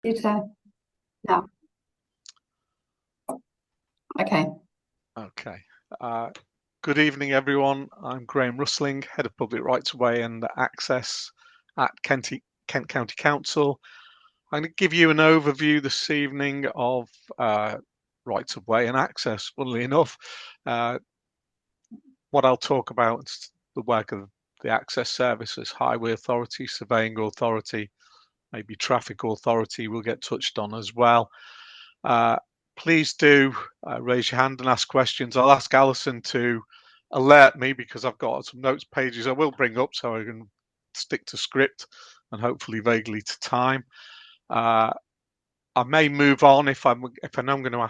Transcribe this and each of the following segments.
You too. Yeah. Okay. Okay. Uh, Good evening, everyone. I'm Graham Rustling, Head of Public Rights of Way and Access at Kent County Council. I'm going to give you an overview this evening of rights of way and access. Funnily enough, uh, what I'll talk about is the work of the access services, Highway Authority, Surveying Authority, maybe Traffic Authority will get touched on as well. Uh, Please do raise your hand and ask questions. I'll ask Alison to alert me because I've got some notes pages I will bring up so I can stick to script and hopefully vaguely to time. I may move on if I know I'm going to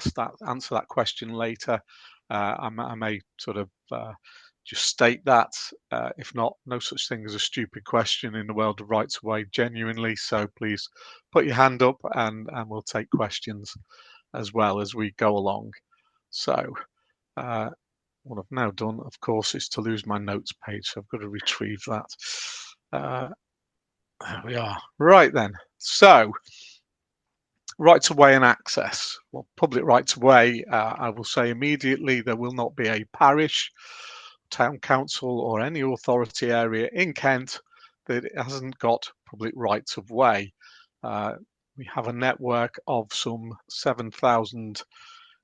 answer that question later. I may sort of just state that. If not, no such thing as a stupid question in the world of rights of way, genuinely. So please put your hand up and we'll take questions as well as we go along. So what I've now done, of course, is to lose my notes page. So I've got to retrieve that. There we are. Right then. So rights of way and access. Well, public rights of way, I will say immediately, there will not be a parish, town council or any authority area in Kent that hasn't got public rights of way. We have a network of some 7,000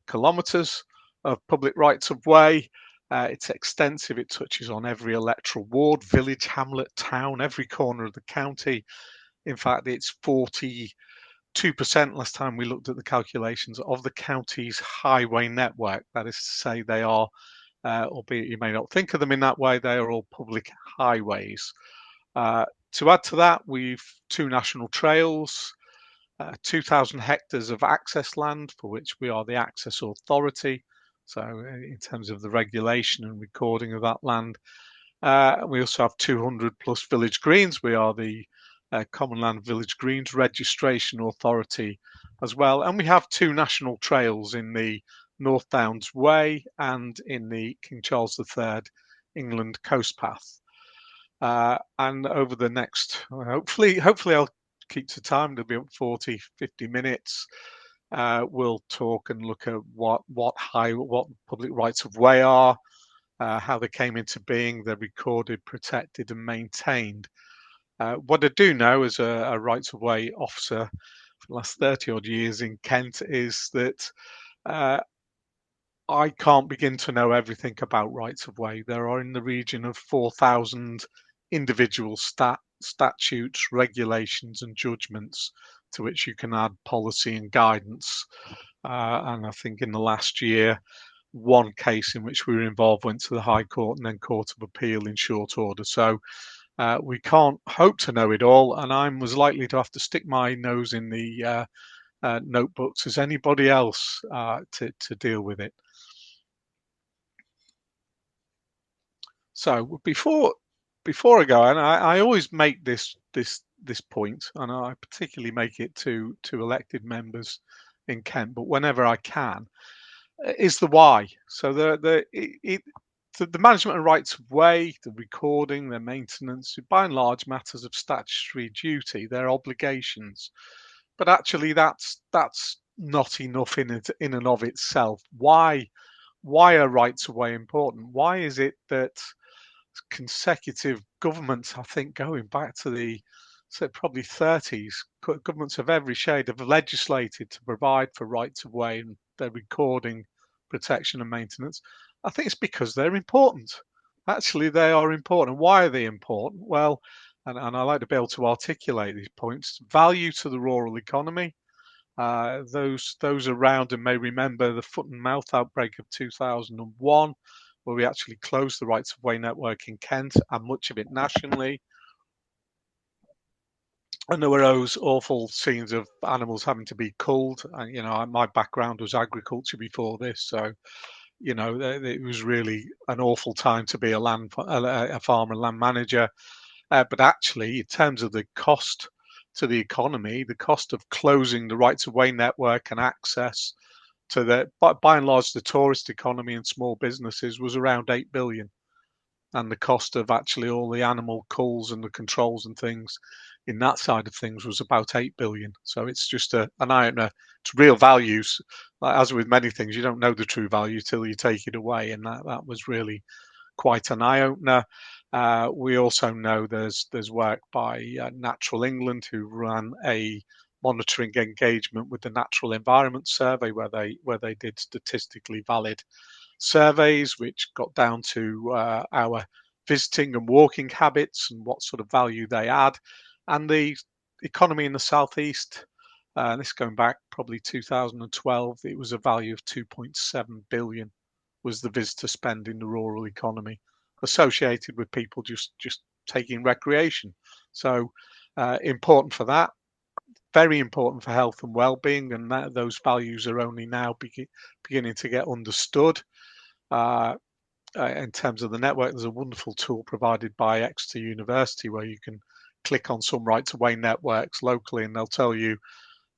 kilometres of public rights of way. It's extensive. It touches on every electoral ward, village, hamlet, town, every corner of the county. In fact, it's 42% last time we looked at the calculations of the county's highway network. That is to say, they are, albeit you may not think of them in that way, they are all public highways. To add to that, we've 2 national trails, 2,000 hectares of access land for which we are the access authority. So in terms of the regulation and recording of that land, we also have 200 plus village greens. We are the Common Land Village Greens Registration Authority as well. And we have 2 national trails in the North Downs Way and in the King Charles III England Coast Path. And over the next, hopefully I'll keep to time, there'll be 40, 50 minutes. We'll talk and look at what public rights of way are, how they came into being, they're recorded, protected and maintained. What I do know as a rights of way officer for the last 30 odd years in Kent is that I can't begin to know everything about rights of way. There are in the region of 4,000 individual statutes, regulations and judgments to which you can add policy and guidance. And I think in the last year, one case in which we were involved went to the High Court and then Court of Appeal in short order. So we can't hope to know it all, and I'm as likely to have to stick my nose in the notebooks as anybody else to deal with it. So before I go, and I always make this point, and I particularly make it to elected members in Kent, but whenever I can, is the why. So the management of rights of way, the recording, their maintenance, by and large matters of statutory duty, their obligations. But actually, that's not enough in and of itself. Why are rights of way important? Why is it that consecutive governments, I think going back to the probably 30s, governments of every shade have legislated to provide for rights of way and their recording, protection and maintenance? I think it's because they're important. Actually, they are important. Why are they important? Well, and I like to be able to articulate these points. Value to the rural economy. Those around and may remember the foot and mouth outbreak of 2001, where we actually closed the rights of way network in Kent and much of it nationally. And there were those awful scenes of animals having to be culled. And, my background was agriculture before this. So, it was really an awful time to be a farmer, land manager. But actually, in terms of the cost to the economy, the cost of closing the rights of way network and access to by and large, the tourist economy and small businesses was around 8 billion. And the cost of actually all the animal culls and the controls and things in that side of things was about 8 billion. So it's just an eye opener to real values. As with many things, you don't know the true value till you take it away, and that was really quite an eye opener. We also know there's work by Natural England, who ran a monitoring engagement with the Natural Environment Survey, where they did statistically valid surveys, which got down to our visiting and walking habits and what sort of value they add, and the economy in the southeast. This going back probably 2012, it was a value of 2.7 billion was the visitor spend in the rural economy, associated with people just taking recreation. So important for that, very important for health and well-being, and those values are only now beginning to get understood. In terms of the network, there's a wonderful tool provided by Exeter University where you can click on some right-to-way networks locally, and they'll tell you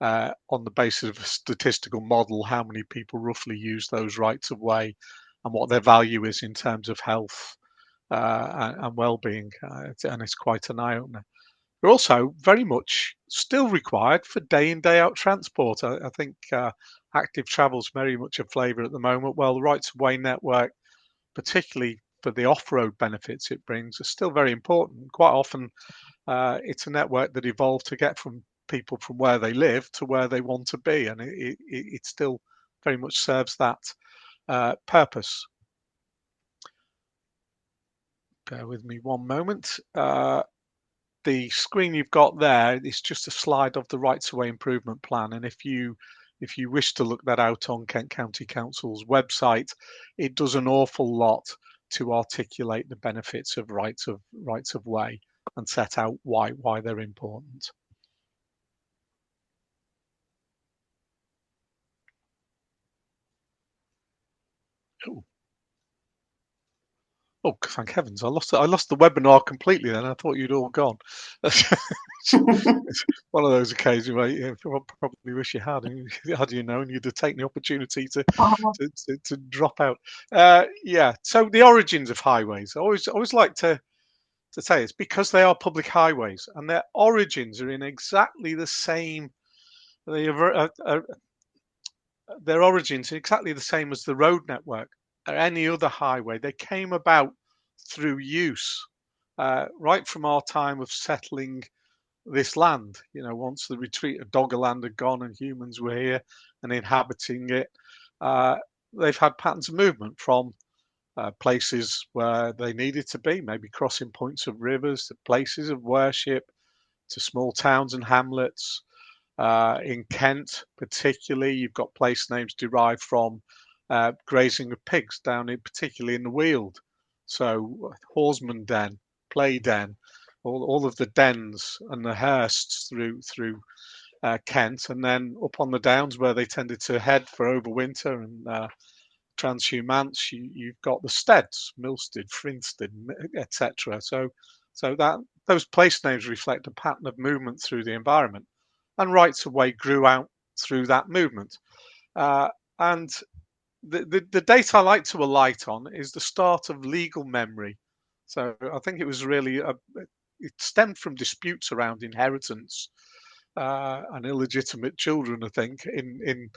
on the basis of a statistical model how many people roughly use those rights-of-way and what their value is in terms of health and well-being, and it's quite an eye-opener. They're also very much still required for day in, day out transport. I think active travel is very much a flavour at the moment. Well, the rights-of-way network, particularly for the off-road benefits it brings, are still very important. Quite often, it's a network that evolved to get from people from where they live to where they want to be, and it still very much serves that purpose. Bear with me one moment. The screen you've got there is just a slide of the rights-of-way improvement plan, and if you wish to look that out on Kent County Council's website, it does an awful lot to articulate the benefits of rights of way and set out why they're important. Ooh. Oh, thank heavens! I lost the webinar completely. Then I thought you'd all gone. It's one of those occasions where you probably wish you had, and had you known, you'd have taken the opportunity to drop out. Yeah. So the origins of highways. I always like to say it's because they are public highways, and their origins are in exactly the same. They are, their origins are exactly the same as the road network or any other highway. They came about through use, right from our time of settling this land. Once the retreat of Doggerland had gone and humans were here and inhabiting it, they've had patterns of movement from places where they needed to be, maybe crossing points of rivers, to places of worship, to small towns and hamlets. In Kent, particularly, you've got place names derived from grazing of pigs down in, particularly in the Weald. So Horsman Den, Play Den, all of the dens and the Hursts through Kent, and then up on the downs where they tended to head for overwinter and transhumance, you've got the steads, Milstead, Frinstead, etc. So that those place names reflect a pattern of movement through the environment, and rights of way grew out through that movement. And the date I like to alight on is the start of legal memory. So I think it was really it stemmed from disputes around inheritance and illegitimate children, I think, in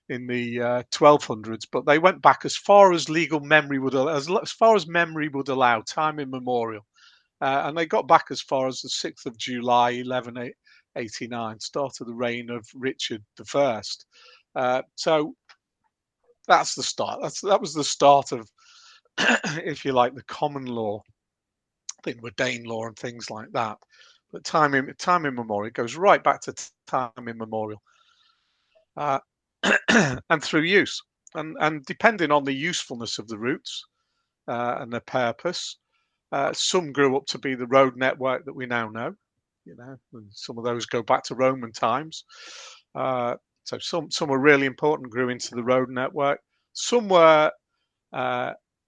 the 1200s. But they went back as far as legal memory would as far as memory would allow, time immemorial, and they got back as far as the 6th of July, 1189, start of the reign of Richard I. So that's the start. That was the start of, if you like, the common law. I think with Dane law and things like that. But time immemorial, it goes right back to time immemorial, and through use, and depending on the usefulness of the routes and their purpose, some grew up to be the road network that we now know. And some of those go back to Roman times. So some were really important, grew into the road network. Some were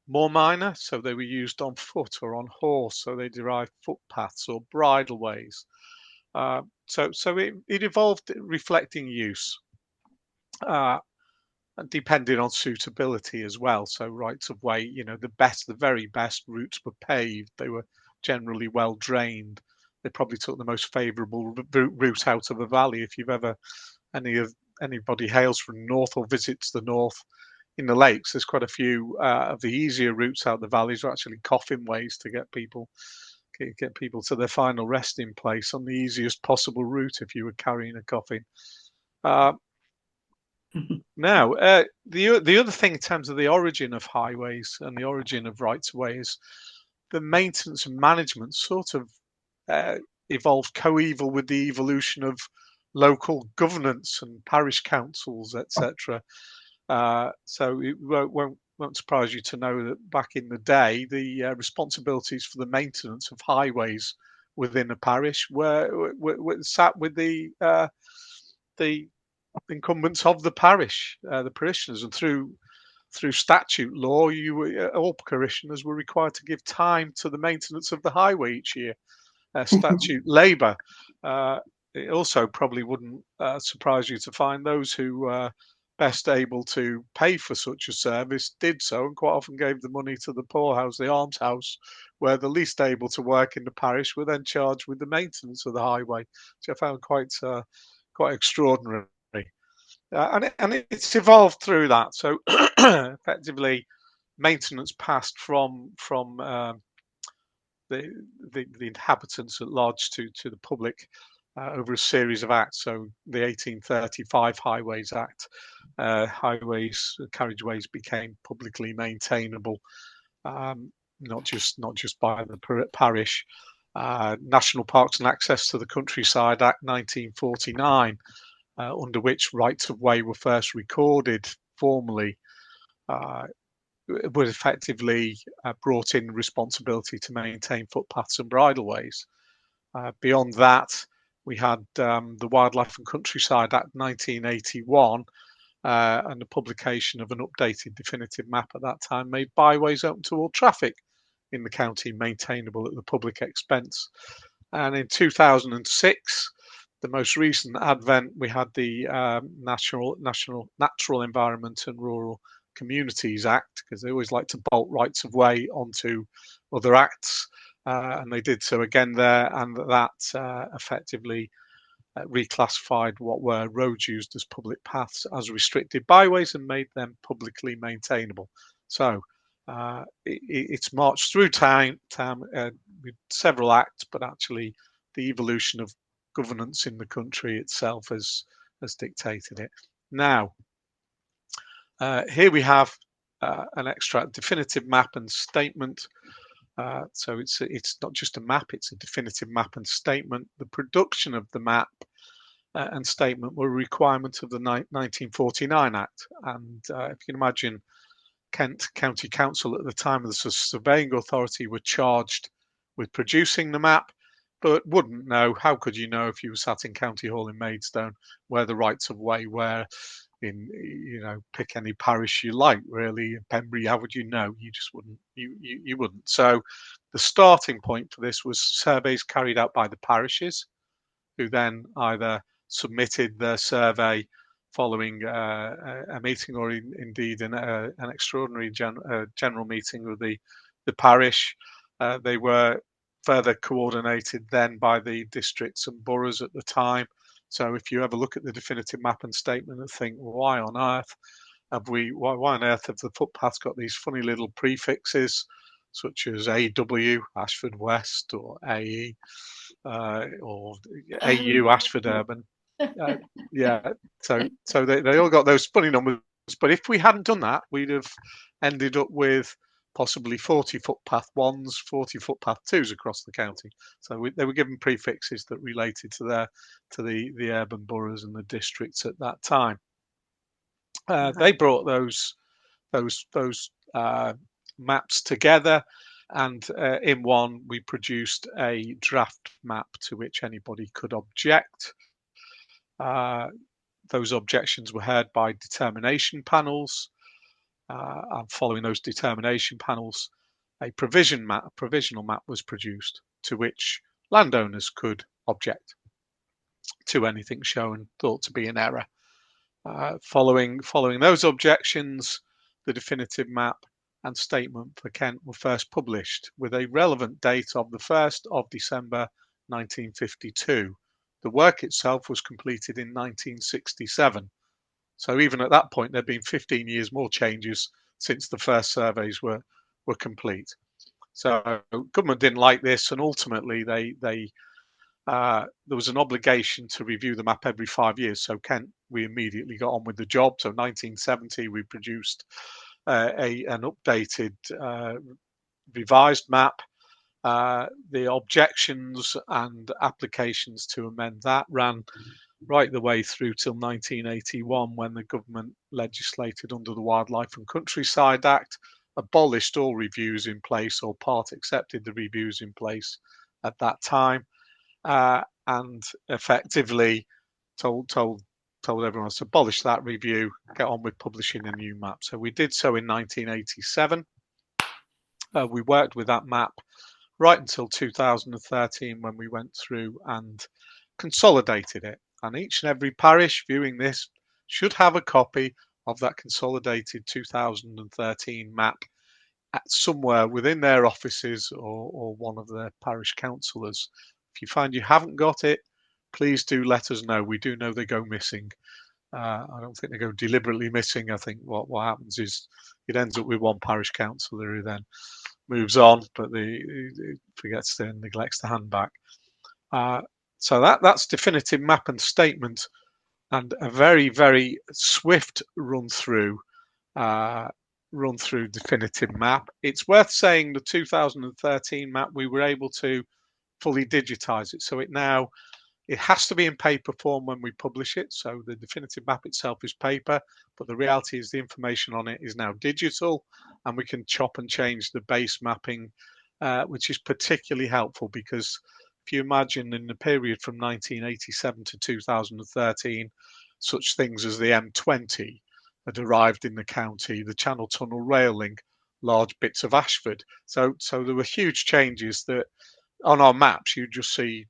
more minor, so they were used on foot or on horse, so they derived footpaths or bridleways. So it evolved reflecting use, and depending on suitability as well. So rights of way, the very best routes were paved. They were generally well drained. they probably took the most favourable route out of the valley. If you've ever anybody hails from north or visits the north in the lakes, there's quite a few of the easier routes out the valleys are actually coffin ways to get people to their final resting place on the easiest possible route if you were carrying a coffin. Now, the other thing in terms of the origin of highways and the origin of rights-of-way is the maintenance and management sort of evolved coeval with the evolution of local governance and parish councils, etc. So it won't surprise you to know that back in the day, the responsibilities for the maintenance of highways within a parish were sat with the incumbents of the parish, the parishioners, and through statute law, all parishioners were required to give time to the maintenance of the highway each year. Statute labour. It also probably wouldn't surprise you to find those who were best able to pay for such a service did so, and quite often gave the money to the poorhouse, the almshouse, where the least able to work in the parish were then charged with the maintenance of the highway, which I found quite extraordinary. And it's evolved through that. So effectively, maintenance passed from the inhabitants at large to the public over a series of acts. So the 1835 Highways Act, highways, carriageways became publicly maintainable, not just by the parish. National Parks and Access to the Countryside Act 1949, under which rights of way were first recorded formally, would effectively brought in responsibility to maintain footpaths and bridleways. Beyond that, we had the Wildlife and Countryside Act 1981, and the publication of an updated definitive map at that time made byways open to all traffic in the county maintainable at the public expense. And in 2006, the most recent advent, we had the Natural Environment and Rural Communities Act, because they always like to bolt rights of way onto other acts, and they did so again there, and that effectively reclassified what were roads used as public paths as restricted byways and made them publicly maintainable. So it's marched through time with several acts, but actually the evolution of governance in the country itself has dictated it. Now, here we have an extract, definitive map and statement. So it's not just a map, it's a definitive map and statement. The production of the map and statement were a requirement of the 1949 Act. And if you can imagine, Kent County Council at the time of the surveying authority were charged with producing the map, but wouldn't know. How could you know if you were sat in County Hall in Maidstone where the rights of way were? In, pick any parish you like, really. In Pembrey, how would you know? You just wouldn't. You wouldn't. So the starting point for this was surveys carried out by the parishes, who then either submitted their survey following a meeting, or indeed an extraordinary general meeting of the parish. They were further coordinated then by the districts and boroughs at the time. So if you ever look at the definitive map and statement and think, why on earth have the footpaths got these funny little prefixes, such as AW, Ashford West, or AE, or AU, Ashford Urban? Yeah, so they all got those funny numbers. But if we hadn't done that, we'd have ended up with possibly 40 footpath ones, 40 footpath twos across the county. So they were given prefixes that related to the urban boroughs and the districts at that time. They brought those maps together, and in one we produced a draft map to which anybody could object. Those objections were heard by determination panels. And following those determination panels, a provisional map was produced to which landowners could object to anything shown thought to be an error. Following those objections, the definitive map and statement for Kent were first published with a relevant date of the 1st of December 1952. The work itself was completed in 1967. So even at that point, there'd been 15 years more changes since the first surveys were complete. So government didn't like this, and ultimately there was an obligation to review the map every 5 years. So Kent, we immediately got on with the job. So 1970, we produced an updated revised map. The objections and applications to amend that ran right the way through till 1981, when the government legislated under the Wildlife and Countryside Act, abolished all reviews in place, or part accepted the reviews in place at that time, and effectively told everyone to abolish that review, get on with publishing a new map. So we did so in 1987. We worked with that map right until 2013, when we went through and consolidated it. And each and every parish viewing this should have a copy of that consolidated 2013 map somewhere within their offices, or one of their parish councillors. If you find you haven't got it, please do let us know. We do know they go missing. I don't think they go deliberately missing. I think what happens is it ends up with one parish councillor who then moves on, but he forgets to neglects to hand back. So that's definitive map and statement, and a very, very swift run through definitive map. It's worth saying the 2013 map, we were able to fully digitize it. So it has to be in paper form when we publish it. So the definitive map itself is paper, but the reality is the information on it is now digital, and we can chop and change the base mapping, which is particularly helpful, because if you imagine in the period from 1987 to 2013, such things as the M20 had arrived in the county, the Channel Tunnel rail link, large bits of Ashford. So there were huge changes that on our maps you just see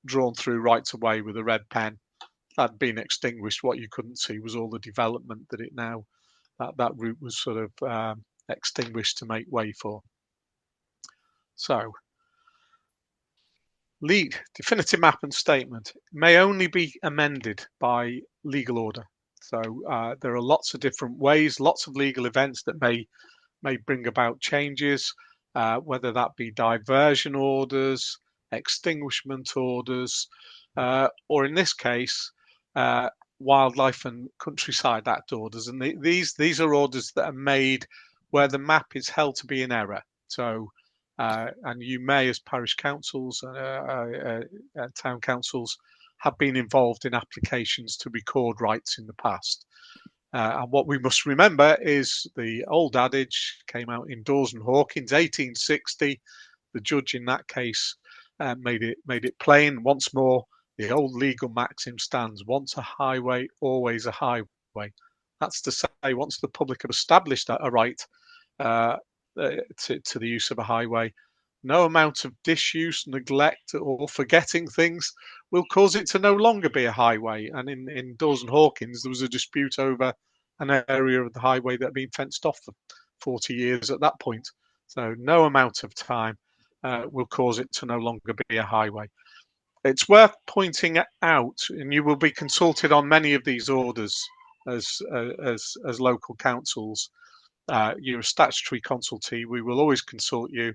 drawn through right away with a red pen. That had been extinguished. What you couldn't see was all the development that that route was sort of extinguished to make way for. So definitive map and statement may only be amended by legal order. So there are lots of different ways, lots of legal events that may bring about changes, whether that be diversion orders, extinguishment orders, or in this case, Wildlife and Countryside Act orders. And these are orders that are made where the map is held to be in error. So and you may, as parish councils, town councils, have been involved in applications to record rights in the past. And what we must remember is the old adage came out in Dawes and Hawkins, 1860. The judge in that case made it plain once more. The old legal maxim stands: once a highway, always a highway. That's to say, once the public have established a right to the use of a highway, no amount of disuse, neglect, or forgetting things will cause it to no longer be a highway. And in Dawes and Hawkins, there was a dispute over an area of the highway that had been fenced off for 40 years at that point. So no amount of time will cause it to no longer be a highway. It's worth pointing out, and you will be consulted on many of these orders as local councils. You're a statutory consultee. We will always consult you.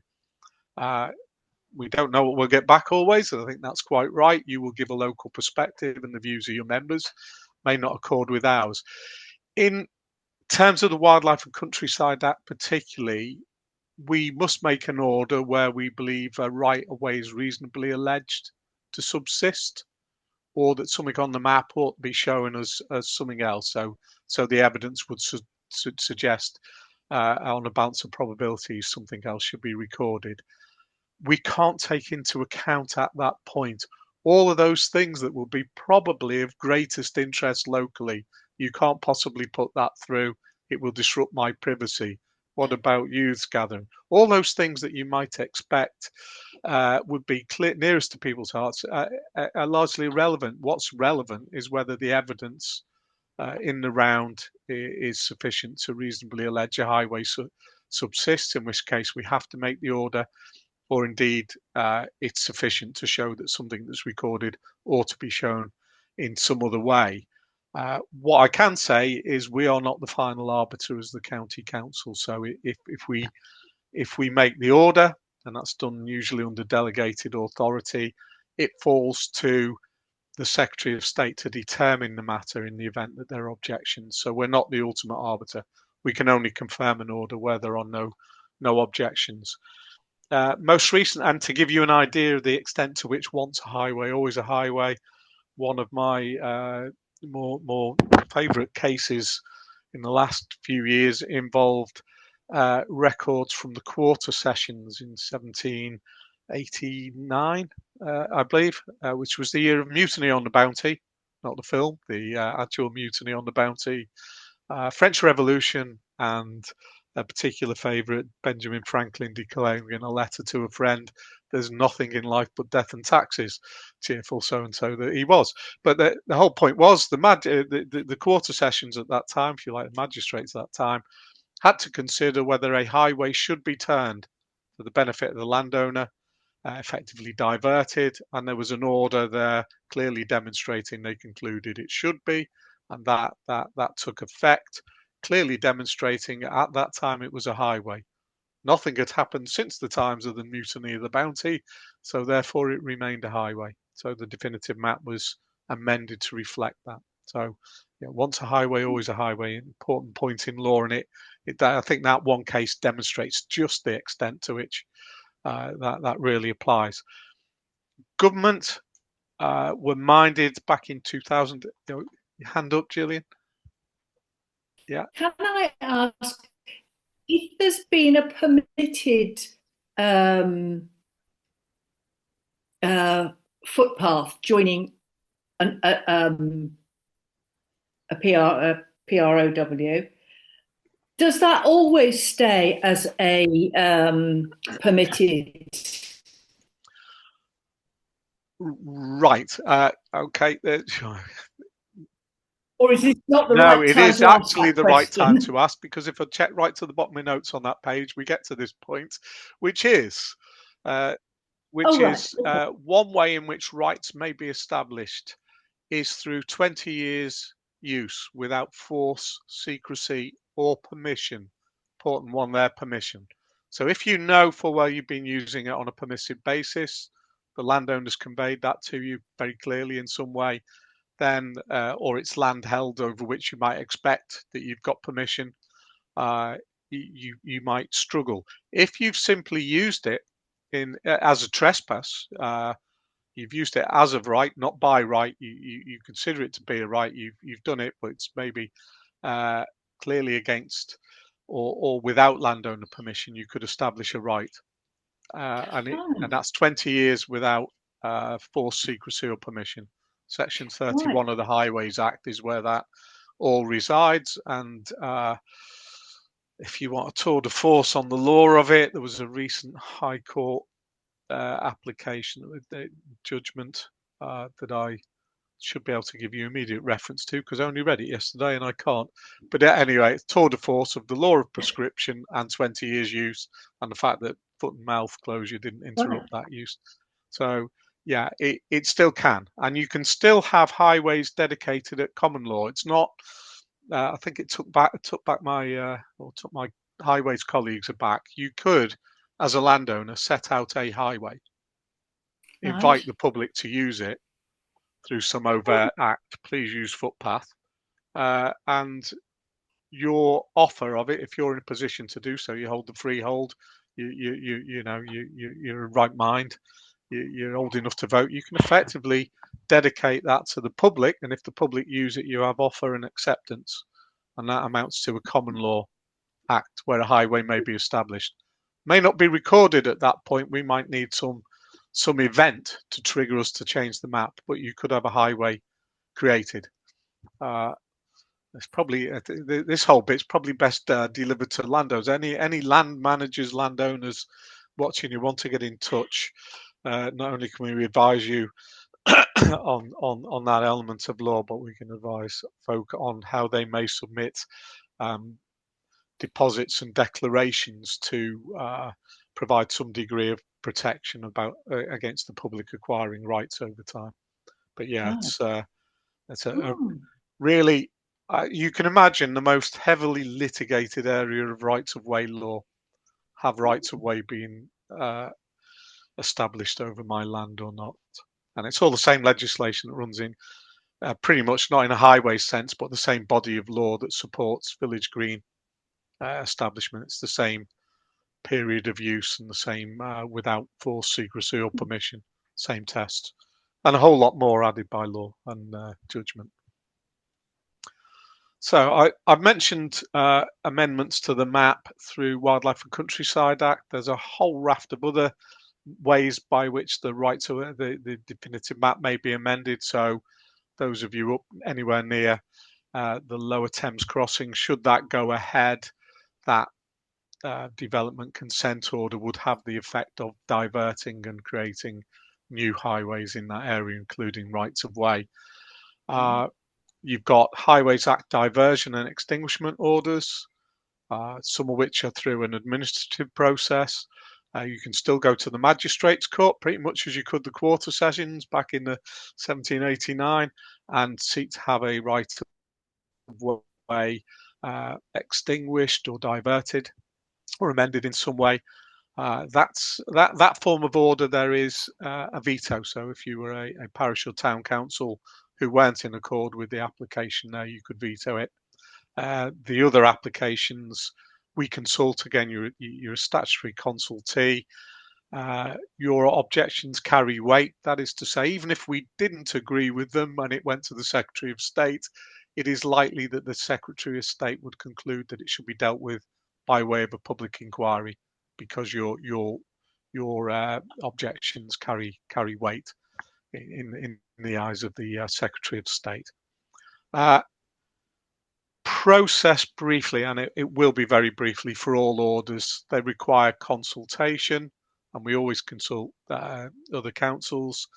We don't know what we'll get back always, and I think that's quite right. You will give a local perspective, and the views of your members may not accord with ours. In terms of the Wildlife and Countryside Act particularly, we must make an order where we believe a right of way is reasonably alleged to subsist, or that something on the map ought to be shown as something else. So the evidence would suggest on a balance of probabilities something else should be recorded. We can't take into account at that point all of those things that will be probably of greatest interest locally. You can't possibly put that through. It will disrupt my privacy. What about youths gathering? All those things that you might expect would be nearest to people's hearts are largely irrelevant. What's relevant is whether the evidence in the round is sufficient to reasonably allege a highway subsists, in which case we have to make the order. or indeed it's sufficient to show that something that's recorded ought to be shown in some other way. What I can say is we are not the final arbiter as the county council. So if we make the order, and that's done usually under delegated authority, it falls to the Secretary of State to determine the matter in the event that there are objections. So we're not the ultimate arbiter. We can only confirm an order where there are no objections. Most recent, and to give you an idea of the extent to which once a highway, always a highway, one of my more favourite cases in the last few years involved records from the quarter sessions in 1789, I believe, which was the year of Mutiny on the Bounty, not the film, the actual Mutiny on the Bounty, French Revolution, and a particular favourite, Benjamin Franklin declaring in a letter to a friend, "There's nothing in life but death and taxes," cheerful so-and-so that he was. But the whole point was the quarter sessions at that time, if you like, the magistrates at that time, had to consider whether a highway should be turned for the benefit of the landowner, effectively diverted, and there was an order there clearly demonstrating they concluded it should be, and that took effect, clearly demonstrating at that time it was a highway. Nothing had happened since the times of the Mutiny of the Bounty, so therefore it remained a highway. So the definitive map was amended to reflect that. So yeah, once a highway, always a highway. Important point in law, and I think that one case demonstrates just the extent to which that really applies. Government were minded back in 2000. Hand up, Gillian. Yeah. Can I ask if there's been a permitted footpath joining a PROW? Does that always stay as a permitted? Right. Okay. Or is this not the No, right it time is to ask actually that the right time question? to ask, because if I check right to the bottom of my notes on that page, we get to this point, which is Oh, right. Okay. one way in which rights may be established is through 20 years use without force, secrecy, or permission. Important one there, permission. So if you know for well you've been using it on a permissive basis, the landowner's conveyed that to you very clearly in some way, then or it's land held over which you might expect that you've got permission, you might struggle. If you've simply used it in as a trespass, you've used it as of right, not by right. You consider it to be a right. You've done it, but it's maybe clearly against or without landowner permission. You could establish a right, and that's 20 years without forced secrecy or permission. Section 31 of the Highways Act is where that all resides. And if you want a tour de force on the law of it, there was a recent High Court application, judgment that I should be able to give you immediate reference to, because I only read it yesterday and I can't. But anyway, it's tour de force of the law of prescription and 20 years use, and the fact that foot and mouth closure didn't interrupt that use. So yeah, it still can, and you can still have highways dedicated at common law. It's not. I think it took back my highways colleagues aback. You could, as a landowner, set out a highway, invite the public to use it through some overt act. Please use footpath, and your offer of it, if you're in a position to do so, you hold the freehold. You're in right mind. You're old enough to vote. You can effectively dedicate that to the public, and if the public use it, you have offer and acceptance, and that amounts to a common law act where a highway may be established. May not be recorded at that point. We might need some event to trigger us to change the map, but you could have a highway created. It's probably this whole bit's probably best delivered to landowners. Any land managers, landowners watching, you want to get in touch. Not only can we advise you on that element of law, but we can advise folk on how they may submit deposits and declarations to provide some degree of protection against the public acquiring rights over time. But yeah, it's a really, you can imagine the most heavily litigated area of rights of way law, have rights of way being established over my land or not. And it's all the same legislation that runs in pretty much, not in a highway sense, but the same body of law that supports village green establishment. It's the same period of use and the same without forced secrecy or permission, same test, and a whole lot more added by law and judgment. So I've mentioned amendments to the map through Wildlife and Countryside Act. There's a whole raft of other ways by which the right to the definitive map may be amended. So those of you up anywhere near the Lower Thames crossing, should that go ahead, that development consent order would have the effect of diverting and creating new highways in that area, including rights of way. You've got Highways Act diversion and extinguishment orders, some of which are through an administrative process. You can still go to the Magistrates Court, pretty much as you could the Quarter Sessions back in the 1789, and seek to have a right of way extinguished or diverted or amended in some way. That form of order, there is a veto. So if you were a parish or town council who weren't in accord with the application there, you could veto it. The other applications, we consult. Again, you're a statutory consultee. Your objections carry weight. That is to say, even if we didn't agree with them and it went to the Secretary of State, it is likely that the Secretary of State would conclude that it should be dealt with by way of a public inquiry, because your objections carry weight in the eyes of the Secretary of State. Process briefly, and it will be very briefly for all orders. They require consultation, and we always consult other councils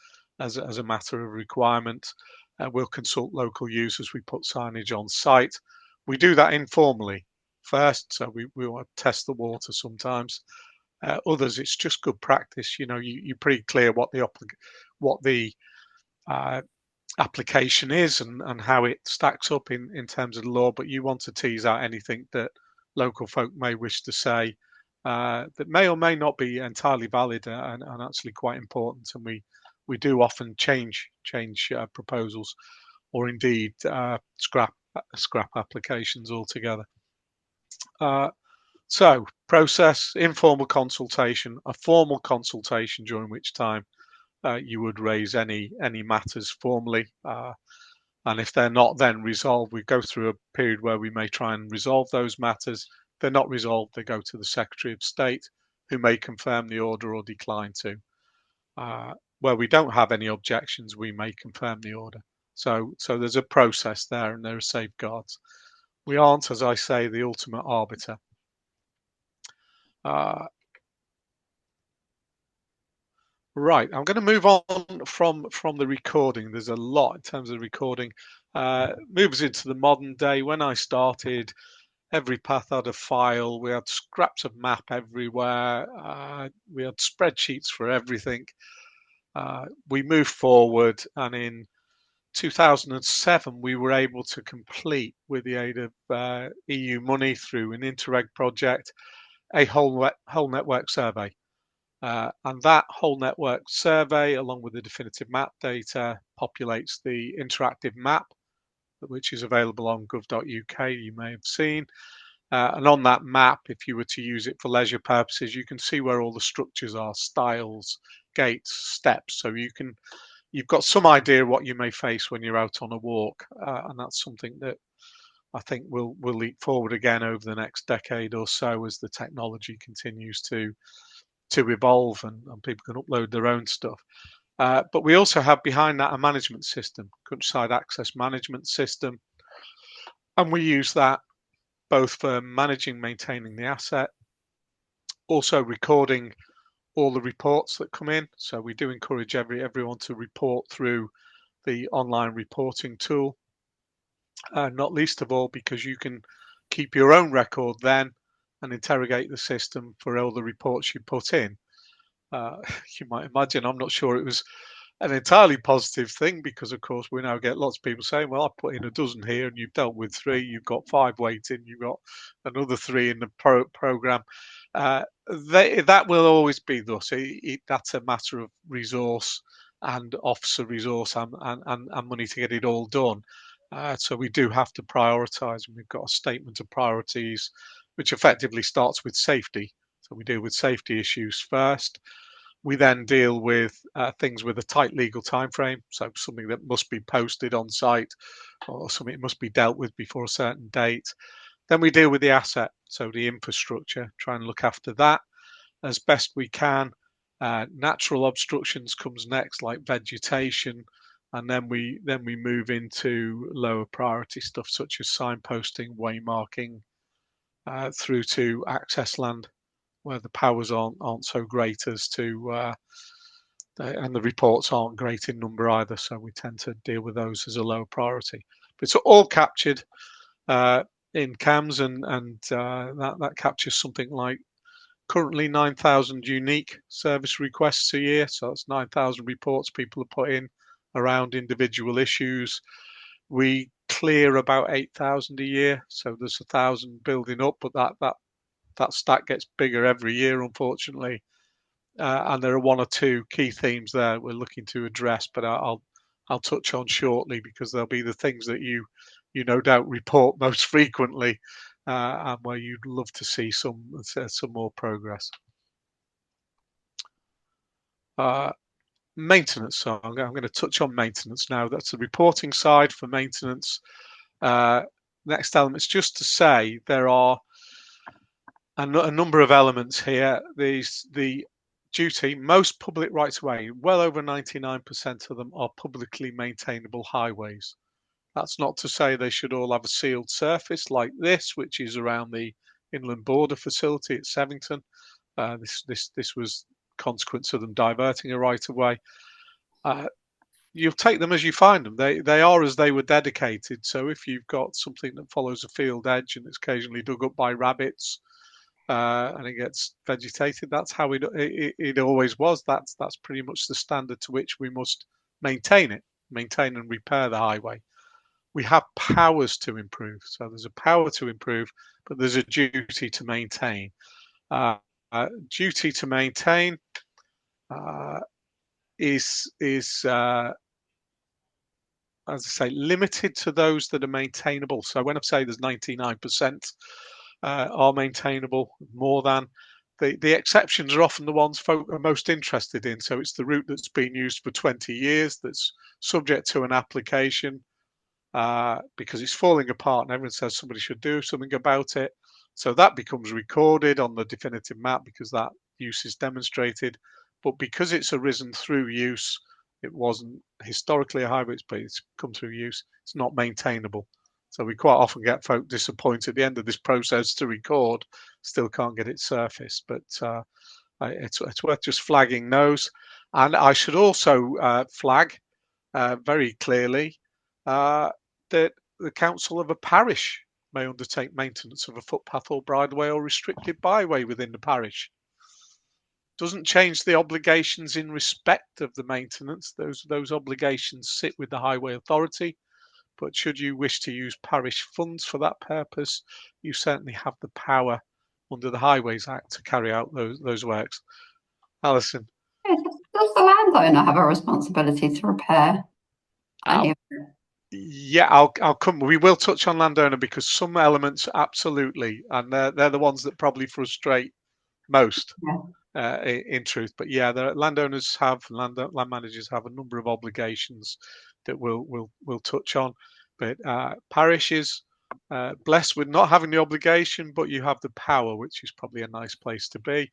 as a matter of requirement. We'll consult local users. We put signage on site. We do that informally first, so we want to test the water sometimes. Others, it's just good practice. You know, you're pretty clear what the application is and how it stacks up in terms of the law, but you want to tease out anything that local folk may wish to say that may or may not be entirely valid and actually quite important. And we do often change proposals, or indeed scrap applications altogether. So process, informal consultation, a formal consultation, during which time you would raise any matters formally, and if they're not then resolved, we go through a period where we may try and resolve those matters. If they're not resolved, they go to the Secretary of State, who may confirm the order or decline to. Where we don't have any objections, we may confirm the order. So there's a process there, and there are safeguards. We aren't, as I say, the ultimate arbiter. Right, I'm going to move on from the recording. There's a lot in terms of recording. Moves into the modern day. When I started, every path had a file. We had scraps of map everywhere. We had spreadsheets for everything. We moved forward, and in 2007, we were able to complete, with the aid of EU money through an Interreg project, a whole network survey. And that whole network survey, along with the definitive map data, populates the interactive map, which is available on gov.uk, you may have seen. And on that map, if you were to use it for leisure purposes, you can see where all the structures are, stiles, gates, steps. So you've got some idea what you may face when you're out on a walk. And that's something that I think will leap forward again over the next decade or so as the technology continues to evolve and people can upload their own stuff. But we also have behind that a management system, Countryside Access Management System. And we use that both for managing, maintaining the asset, also recording all the reports that come in. So we do encourage everyone to report through the online reporting tool, not least of all because you can keep your own record then and interrogate the system for all the reports you put in. You might imagine, I'm not sure it was an entirely positive thing, because of course we now get lots of people saying, well, I put in a dozen here and you've dealt with 3, you've got 5 waiting, you've got another 3 in the program. That will always be thus. That's a matter of resource and officer resource and money to get it all done. So we do have to prioritise, and we've got a statement of priorities which effectively starts with safety. So we deal with safety issues first. We then deal with things with a tight legal time frame, so something that must be posted on site or something that must be dealt with before a certain date. Then we deal with the asset, so the infrastructure, try and look after that as best we can. Natural obstructions comes next, like vegetation, and then we move into lower priority stuff such as signposting, waymarking, through to access land, where the powers aren't so great as to, and the reports aren't great in number either. So we tend to deal with those as a low priority. But it's all captured in CAMS, and that captures something like currently 9,000 unique service requests a year. So that's 9,000 reports people are put in around individual issues. We clear about 8,000 a year. So there's 1,000 building up, but that stat gets bigger every year, unfortunately. And there are 1 or 2 key themes there we're looking to address, but I'll touch on shortly, because they'll be the things that you no doubt report most frequently, and where you'd love to see some more progress. Maintenance. So I'm going to touch on maintenance now. That's the reporting side for maintenance. Next element is just to say there are a number of elements here. The duty, most public rights of way, well over 99% of them are publicly maintainable highways. That's not to say they should all have a sealed surface like this, which is around the inland border facility at Sevington. This was consequence of them diverting a right of way. You'll take them as you find them. They are as they were dedicated. So if you've got something that follows a field edge and it's occasionally dug up by rabbits, and it gets vegetated, that's how it always was. That's pretty much the standard to which we must maintain and repair the highway. We have powers to improve. So there's a power to improve, but there's a duty to maintain. Duty to maintain is as I say, limited to those that are maintainable. So when I say there's 99% are maintainable, more than, the exceptions are often the ones folk are most interested in. So it's the route that's been used for 20 years that's subject to an application because it's falling apart and everyone says somebody should do something about it. So that becomes recorded on the definitive map because that use is demonstrated. But because it's arisen through use, it wasn't historically a highway, but it's come through use, it's not maintainable. So we quite often get folk disappointed at the end of this process to record, still can't get it surfaced. But it's worth just flagging those. And I should also flag very clearly that the council of a parish may undertake maintenance of a footpath or bridleway or restricted byway within the parish. Doesn't change the obligations in respect of the maintenance. Those obligations sit with the Highway Authority, but should you wish to use parish funds for that purpose, you certainly have the power under the Highways Act to carry out those works. Alison. Does the landowner have a responsibility to repair any of it? Yeah, I'll come. We will touch on landowner because some elements absolutely, and they're the ones that probably frustrate most. Yeah. In truth, but yeah, the landowners have, land managers have a number of obligations that we'll touch on. But parishes blessed with not having the obligation, but you have the power, which is probably a nice place to be.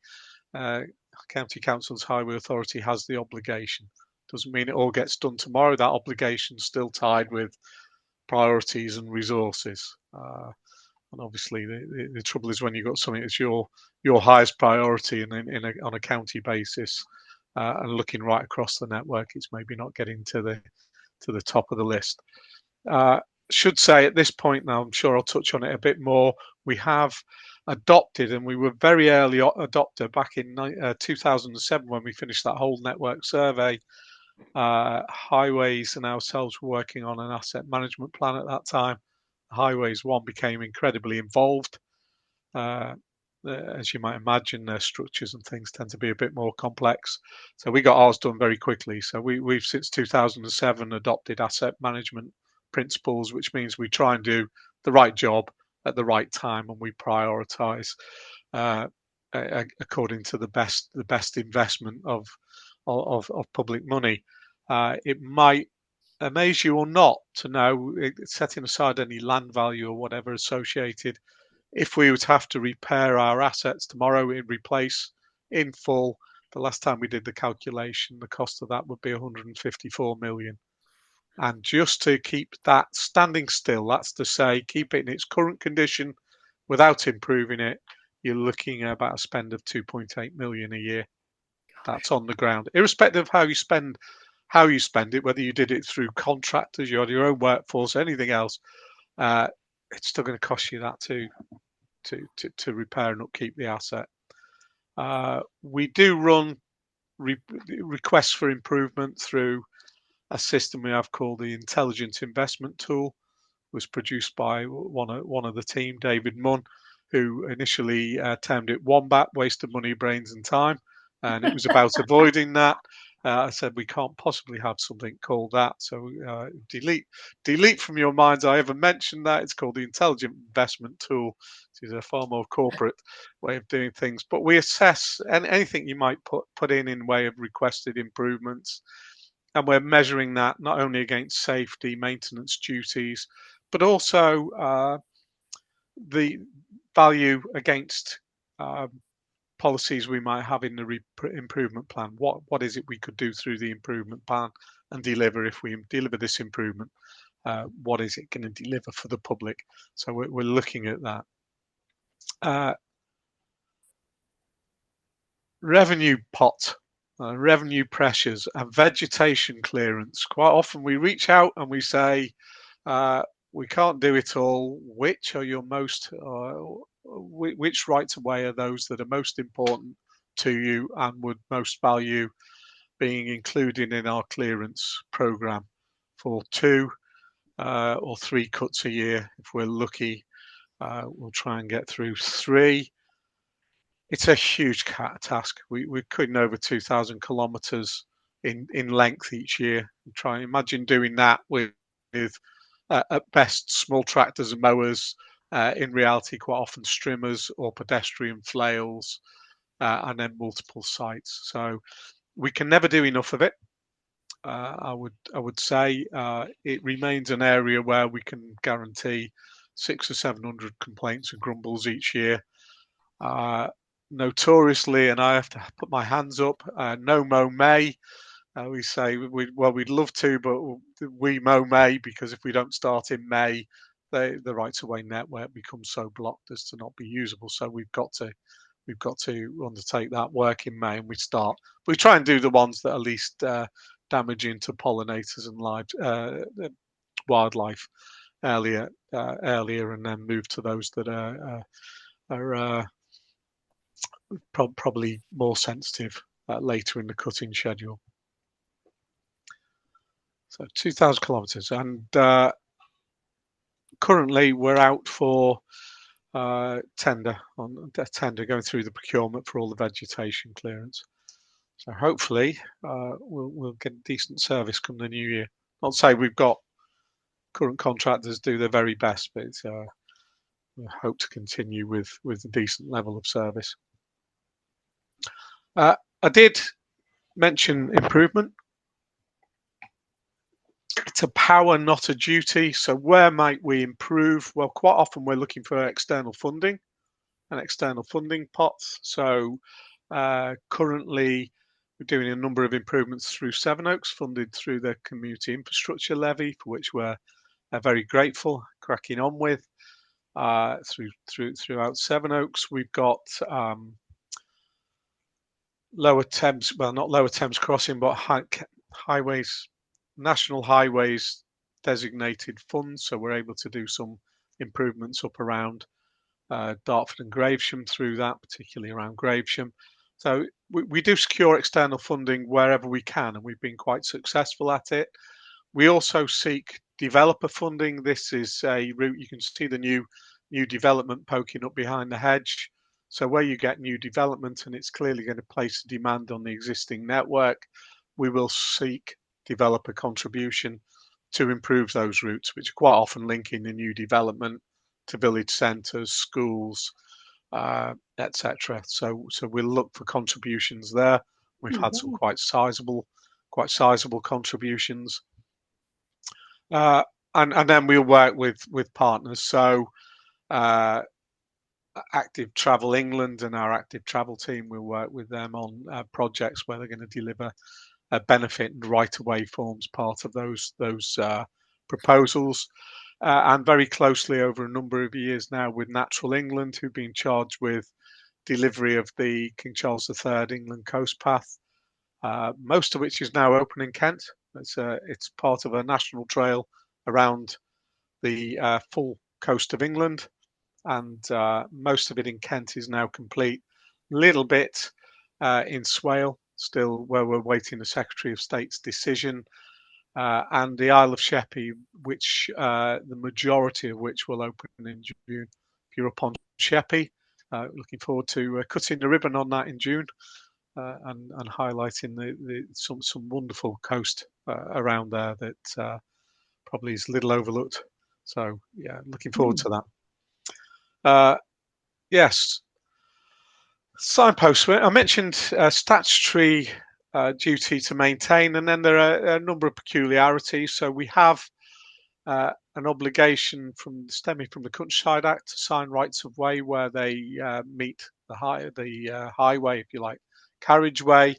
County Council's Highway Authority has the obligation. Doesn't mean it all gets done tomorrow. That obligation's still tied with priorities and resources. And obviously, the trouble is when you've got something that's your highest priority, and on a county basis, and looking right across the network, it's maybe not getting to the top of the list. should say at this point now, I'm sure I'll touch on it a bit more. We have adopted, and we were very early adopter back in 2007 when we finished that whole network survey. Highways and ourselves were working on an asset management plan at that time. Highways one became incredibly involved. As you might imagine, their structures and things tend to be a bit more complex. So we got ours done very quickly. So we've since 2007 adopted asset management principles, which means we try and do the right job at the right time, and we prioritize according to the best investment of public money. It might amaze you or not to know, setting aside any land value or whatever associated, if we would have to repair our assets tomorrow and replace in full, the last time we did the calculation, the cost of that would be 154 million. And just to keep that standing still, that's to say, keep it in its current condition without improving it, you're looking at about a spend of 2.8 million a year. That's on the ground, irrespective of how you spend it, whether you did it through contractors, you had your own workforce, anything else, it's still going to cost you that to repair and upkeep the asset. We do run requests for improvement through a system we have called the Intelligent Investment Tool. It was produced by one of the team, David Munn, who initially termed it Wombat, waste of money, brains and time. And it was about avoiding that. I said, we can't possibly have something called that. So delete from your minds I ever mentioned that. It's called the Intelligent Investment Tool. Which is a far more corporate way of doing things. But we assess anything you might put in way of requested improvements. And we're measuring that not only against safety, maintenance duties, but also the value against policies we might have in the improvement plan. What is it we could do through the improvement plan and deliver if we deliver this improvement? What is it going to deliver for the public? So we're looking at that. Revenue pot, revenue pressures and vegetation clearance. Quite often we reach out and we say, we can't do it all. Which are your most, which rights of way are those that are most important to you and would most value being included in our clearance program for 2 or 3 cuts a year? If we're lucky, we'll try and get through 3. It's a huge task. We're cutting over 2,000 kilometres in length each year. Try and imagine doing that with at best small tractors and mowers, in reality quite often strimmers or pedestrian flails, and then multiple sites. So we can never do enough of it. I would say it remains an area where we can guarantee 600 or 700 complaints and grumbles each year. Notoriously, and I have to put my hands up, no mow May. We say we'd love to, but we mow May because if we don't start in May, the rights of way network becomes so blocked as to not be usable. So we've got to undertake that work in May, and we try and do the ones that are least damaging to pollinators and wildlife earlier, and then move to those that are probably more sensitive later in the cutting schedule. So 2,000 kilometres, and currently we're out for tender going through the procurement for all the vegetation clearance. So hopefully we'll get decent service come the new year. Not to say we've got current contractors do their very best, but we hope to continue with a decent level of service. I did mention improvement. It's a power, not a duty. So where might we improve? Well, quite often we're looking for external funding and external funding pots. So currently we're doing a number of improvements through Sevenoaks, funded through the Community Infrastructure Levy, for which we're very grateful, cracking on with. Throughout Sevenoaks, we've got Lower Thames, well, not Lower Thames Crossing, but highways, national highways designated funds, so we're able to do some improvements up around Dartford and Gravesham through that, particularly around Gravesham. So we do secure external funding wherever we can, and we've been quite successful at it. We also seek developer funding. This is a route, you can see the new development poking up behind the hedge. So where you get new development and it's clearly going to place a demand on the existing network, we will seek developer contribution to improve those routes, which are quite often linking the new development to village centres, schools, etc. So we'll look for contributions there. We've had some quite sizable contributions. And then we'll work with partners. So Active Travel England and our Active Travel team will work with them on projects where they're going to deliver a benefit and right-of-way forms part of those proposals. And very closely over a number of years now with Natural England, who've been charged with delivery of the King Charles III England Coast Path, most of which is now open in Kent. It's part of a national trail around the full coast of England, and most of it in Kent is now complete. Little bit in Swale, still where we're waiting the Secretary of State's decision, and the Isle of Sheppey, which the majority of which will open in June. If you're up on Sheppey, looking forward to cutting the ribbon on that in June. And highlighting some wonderful coast around there that probably is a little overlooked. So yeah, looking forward to that. Yes, signposts. I mentioned statutory duty to maintain, and then there are a number of peculiarities. So we have an obligation stemming from the Countryside Act to sign rights of way where they meet the highway, if you like, carriageway.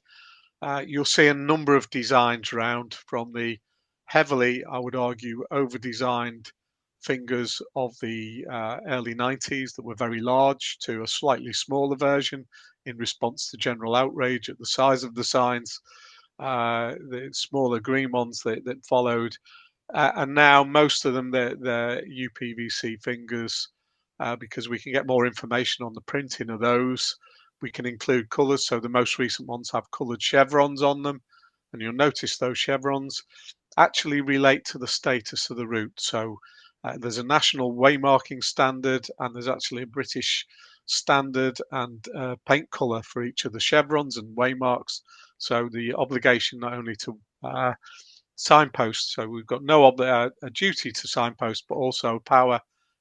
You'll see a number of designs around, from the heavily, I would argue, over-designed fingers of the early 90s that were very large to a slightly smaller version in response to general outrage at the size of the signs, the smaller green ones that followed. And now most of them, they're UPVC fingers, because we can get more information on the printing of those. We can include colours, so the most recent ones have coloured chevrons on them, and you'll notice those chevrons actually relate to the status of the route. So there's a national waymarking standard, and there's actually a British standard and paint colour for each of the chevrons and waymarks. So the obligation not only to signpost, so we've got a duty to signpost, but also power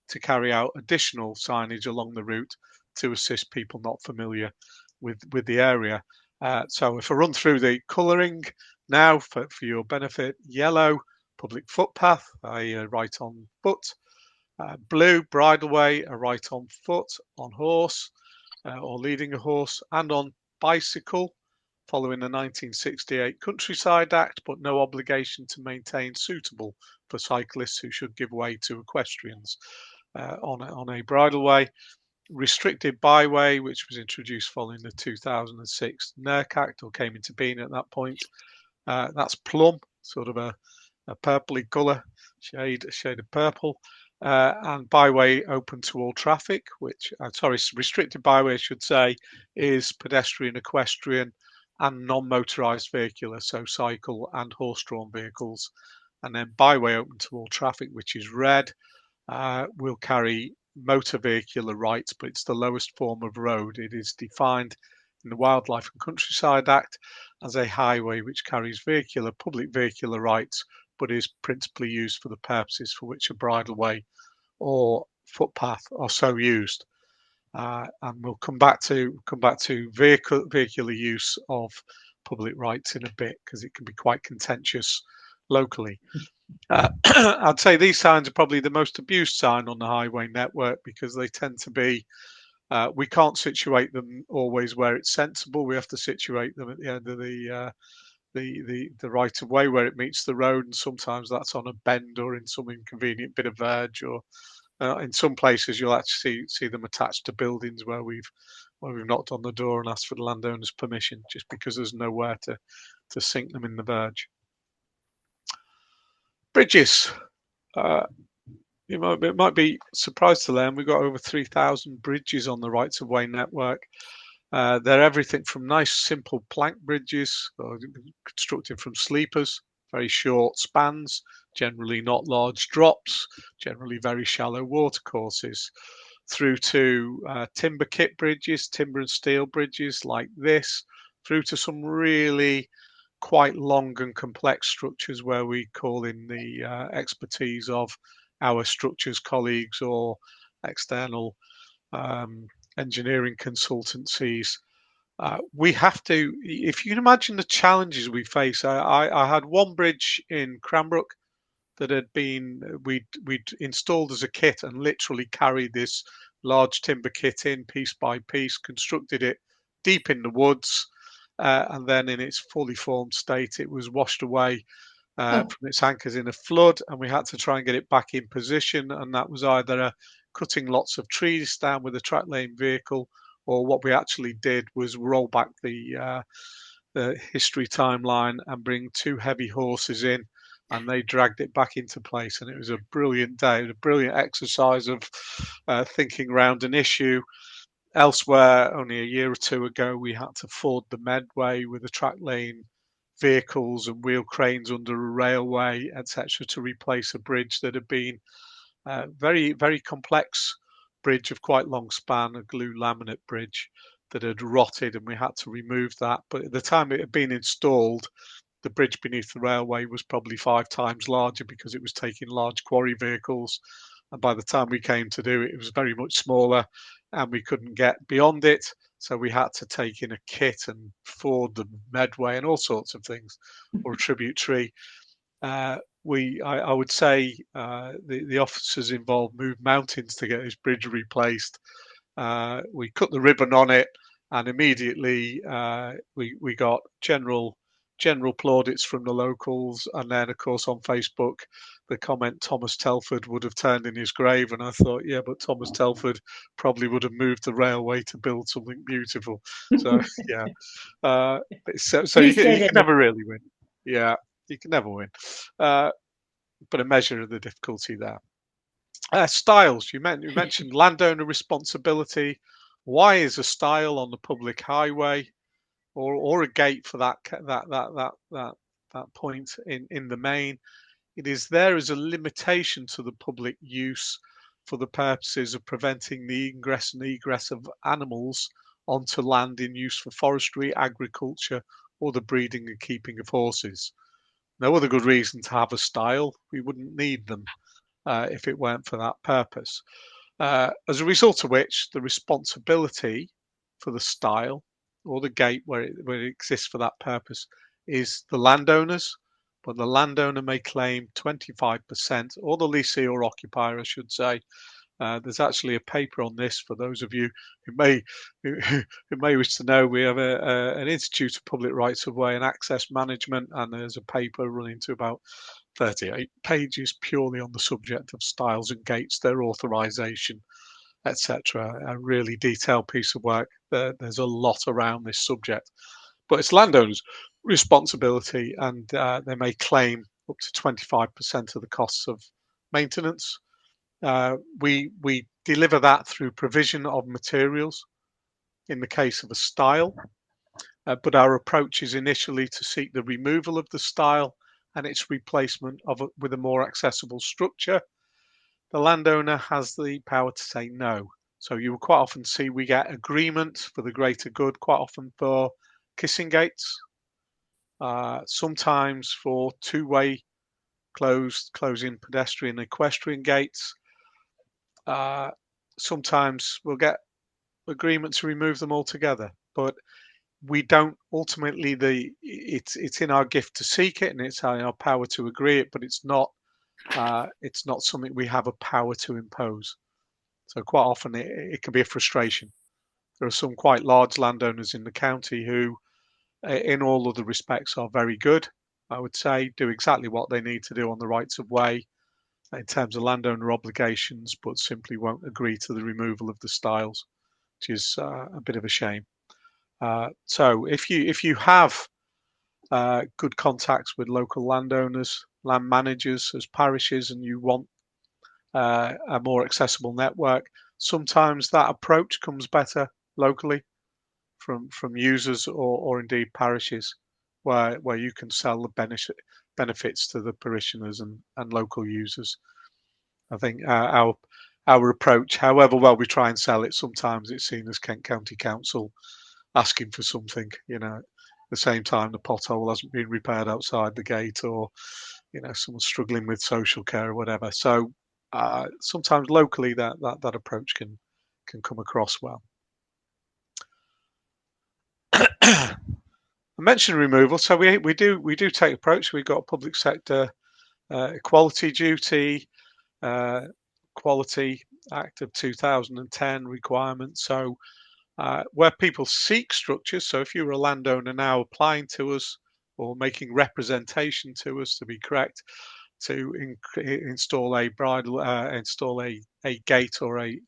to carry out additional signage along the route to assist people not familiar with the area. So if I run through the colouring now for your benefit: yellow, public footpath, a right on foot; blue, bridleway, a right on foot, on horse or leading a horse, and on bicycle, following the 1968 Countryside Act, but no obligation to maintain, suitable for cyclists who should give way to equestrians on a bridleway. Restricted byway, which was introduced following the 2006 NERC Act, or came into being at that point. That's plum, sort of a purpley colour, shade of purple. And byway open to all traffic, which, restricted byway, I should say, is pedestrian, equestrian, and non-motorised vehicular, so cycle and horse-drawn vehicles. And then byway open to all traffic, which is red, will carry motor vehicular rights, but it's the lowest form of road. It is defined in the Wildlife and Countryside Act as a highway which carries public vehicular rights, but is principally used for the purposes for which a bridleway or footpath are so used. And we'll come back to vehicular use of public rights in a bit, because it can be quite contentious locally. I'd say these signs are probably the most abused sign on the highway network, because they tend to be, we can't situate them always where it's sensible. We have to situate them at the end of the right of way where it meets the road, and sometimes that's on a bend or in some inconvenient bit of verge, or in some places you'll actually see them attached to buildings where we've knocked on the door and asked for the landowner's permission, just because there's nowhere to sink them in the verge. Bridges. it might be surprised to learn we've got over 3,000 bridges on the rights of way network. They're everything from nice simple plank bridges constructed from sleepers, very short spans, generally not large drops, generally very shallow watercourses, through to timber kit bridges, timber and steel bridges like this, through to some really quite long and complex structures where we call in the expertise of our structures colleagues or external engineering consultancies. We have to, if you can imagine the challenges we face. I had one bridge in Cranbrook that had been we'd installed as a kit and literally carried this large timber kit in piece by piece, constructed it deep in the woods, and then in its fully formed state, it was washed away from its anchors in a flood, and we had to try and get it back in position. And that was either cutting lots of trees down with a track lane vehicle, or what we actually did was roll back the history timeline and bring two heavy horses in, and they dragged it back into place. And it was a brilliant day, a brilliant exercise of thinking around an issue. Elsewhere, only a year or two ago, we had to ford the Medway with a track lane vehicles and wheel cranes under a railway, etc., to replace a bridge that had been very, very complex bridge of quite long span, a glue laminate bridge that had rotted, and we had to remove that. But at the time it had been installed, the bridge beneath the railway was probably 5 times larger because it was taking large quarry vehicles. And by the time we came to do it, it was very much smaller and we couldn't get beyond it. So we had to take in a kit and ford the Medway and all sorts of things, or a tributary. I would say the officers involved moved mountains to get this bridge replaced. We cut the ribbon on it, and immediately we got general plaudits from the locals. And then, of course, on Facebook, the comment Thomas Telford would have turned in his grave. And I thought, yeah, but Thomas Telford probably would have moved the railway to build something beautiful. So yeah, so you can never really win. Yeah, you can never win. But a measure of the difficulty there. Styles, you mentioned landowner responsibility. Why is a stile on the public highway or a gate for that point in the main? It is there as a limitation to the public use for the purposes of preventing the ingress and egress of animals onto land in use for forestry, agriculture, or the breeding and keeping of horses. No other good reason to have a stile. We wouldn't need them if it weren't for that purpose. As a result of which, the responsibility for the stile or the gate where it exists for that purpose is the landowners, but the landowner may claim 25%, or the lessee or occupier, I should say. There's actually a paper on this for those of you who may wish to know. We have an Institute of Public Rights of Way and Access Management, and there's a paper running to about 38 pages purely on the subject of stiles and gates, their authorization, etc. A really detailed piece of work. There's a lot around this subject, but it's landowners' responsibility, and they may claim up to 25% of the costs of maintenance. We deliver that through provision of materials in the case of a stile, but our approach is initially to seek the removal of the stile and its replacement with a more accessible structure. The landowner has the power to say no. So you will quite often see we get agreement for the greater good, quite often for kissing gates, sometimes for two-way closing pedestrian and equestrian gates. Sometimes we'll get agreement to remove them altogether, but we don't ultimately. It's in our gift to seek it, and it's in our power to agree it, but it's not something we have a power to impose. So quite often it can be a frustration. There are some quite large landowners in the county who, in all other respects, are very good. I would say do exactly what they need to do on the rights of way in terms of landowner obligations, but simply won't agree to the removal of the stiles, which is a bit of a shame. So if you have good contacts with local landowners, land managers as parishes and you want a more accessible network, sometimes that approach comes better locally from users or indeed parishes where you can sell the benefits to the parishioners and local users. I think our approach, however well we try and sell it, sometimes it's seen as Kent County Council asking for something, at the same time the pothole hasn't been repaired outside the gate, or someone's struggling with social care or whatever. So sometimes locally that approach can come across well. I mentioned removal, so we do take approach. We've got a public sector equality duty, Quality Act of 2010 requirements. So where people seek structures, so if you're a landowner now applying to us or making representation to us, to be correct, to install a bridle, install a gate or a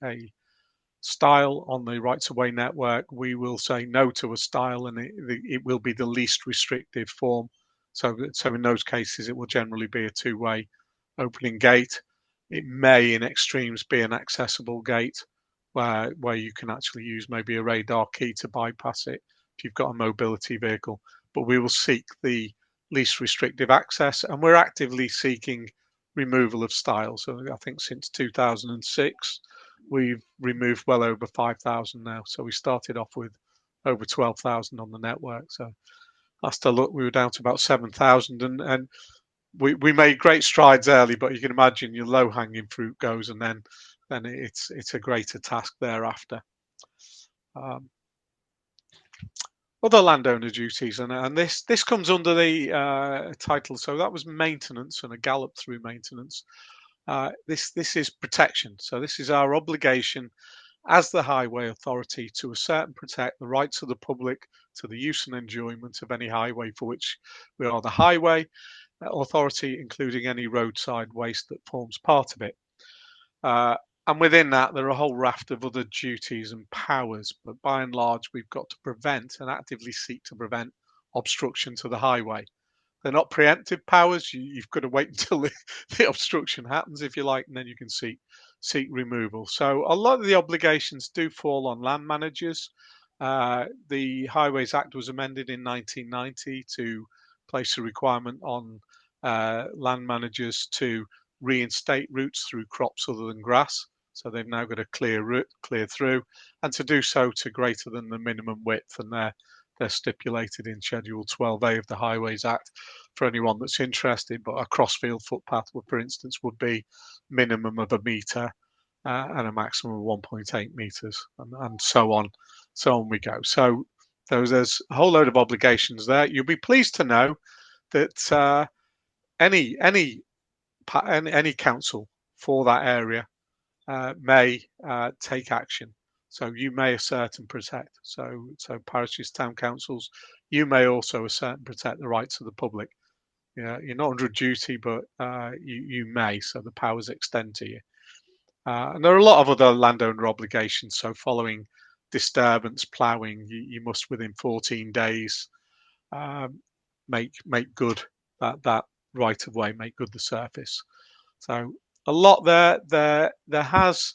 stile on the rights-of-way network, we will say no to a stile, and it will be the least restrictive form. So in those cases, it will generally be a two-way opening gate. It may, in extremes, be an accessible gate where you can actually use maybe a radar key to bypass it if you've got a mobility vehicle. But we will seek the least restrictive access, and we're actively seeking removal of stiles. So I think since 2006, we've removed well over 5,000 now. So we started off with over 12,000 on the network. So last I looked, we were down to about 7,000, and we made great strides early. But you can imagine your low-hanging fruit goes, and then it's a greater task thereafter. Other landowner duties, and this comes under the title. So that was maintenance and a gallop through maintenance. This is protection. So this is our obligation as the highway authority to assert and protect the rights of the public to the use and enjoyment of any highway for which we are the highway authority, including any roadside waste that forms part of it. And within that, there are a whole raft of other duties and powers, but by and large, we've got to prevent and actively seek to prevent obstruction to the highway. They're not preemptive powers. You've got to wait until the obstruction happens, if you like, and then you can seek removal. So a lot of the obligations do fall on land managers. The Highways Act was amended in 1990 to place a requirement on land managers to reinstate routes through crops other than grass. So they've now got a clear through, and to do so to greater than the minimum width, and they're stipulated in Schedule 12A of the Highways Act for anyone that's interested. But a crossfield footpath, for instance, would be minimum of 1 metre and a maximum of 1.8 metres, and so on we go. So there's a whole load of obligations there. You'll be pleased to know that any council for that area may take action. So you may assert and protect. So parishes, town councils, you may also assert and protect the rights of the public. You're not under duty, but you may. So the powers extend to you. And there are a lot of other landowner obligations. So following disturbance, ploughing, you must within 14 days make good that right of way, make good the surface. So a lot there has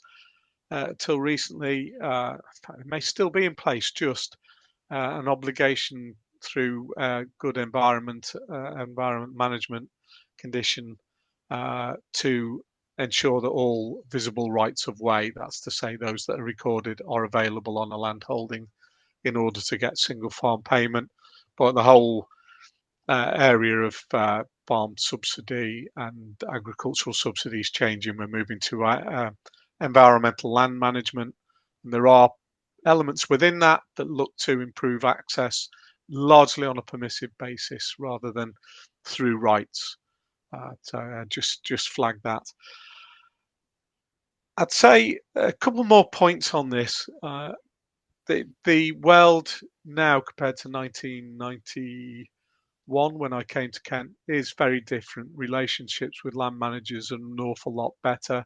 till recently, it may still be in place, just an obligation through good environment management condition to ensure that all visible rights of way, that's to say those that are recorded, are available on a land holding in order to get single farm payment. But the whole area of farm subsidy and agricultural subsidies changing. We're moving to environmental land management, and there are elements within that look to improve access, largely on a permissive basis rather than through rights. So just flag that. I'd say a couple more points on this. The world now compared to 1991, when I came to Kent, is very different. Relationships with land managers are an awful lot better.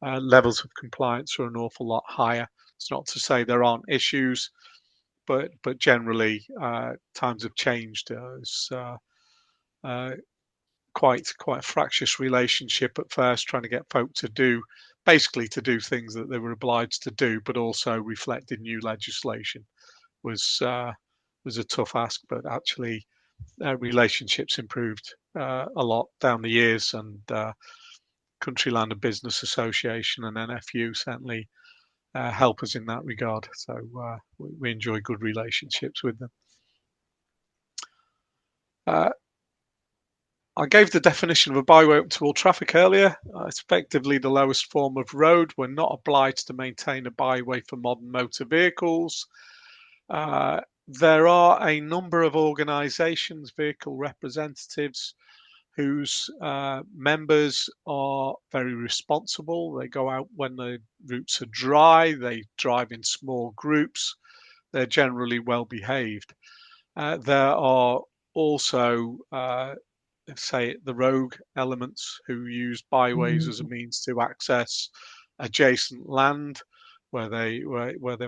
Levels of compliance are an awful lot higher. It's not to say there aren't issues, but generally times have changed. There's quite a fractious relationship at first, trying to get folk to do things that they were obliged to do, but also reflected new legislation was a tough ask. But actually, relationships improved a lot down the years, and Country Land and Business Association and NFU certainly help us in that regard. So we enjoy good relationships with them. I gave the definition of a byway open to all traffic earlier. It's effectively the lowest form of road. We're not obliged to maintain a byway for modern motor vehicles. There are a number of organisations, vehicle representatives, whose members are very responsible. They go out when the routes are dry. They drive in small groups. They're generally well behaved. There are also say the rogue elements who use byways as a means to access adjacent land, where they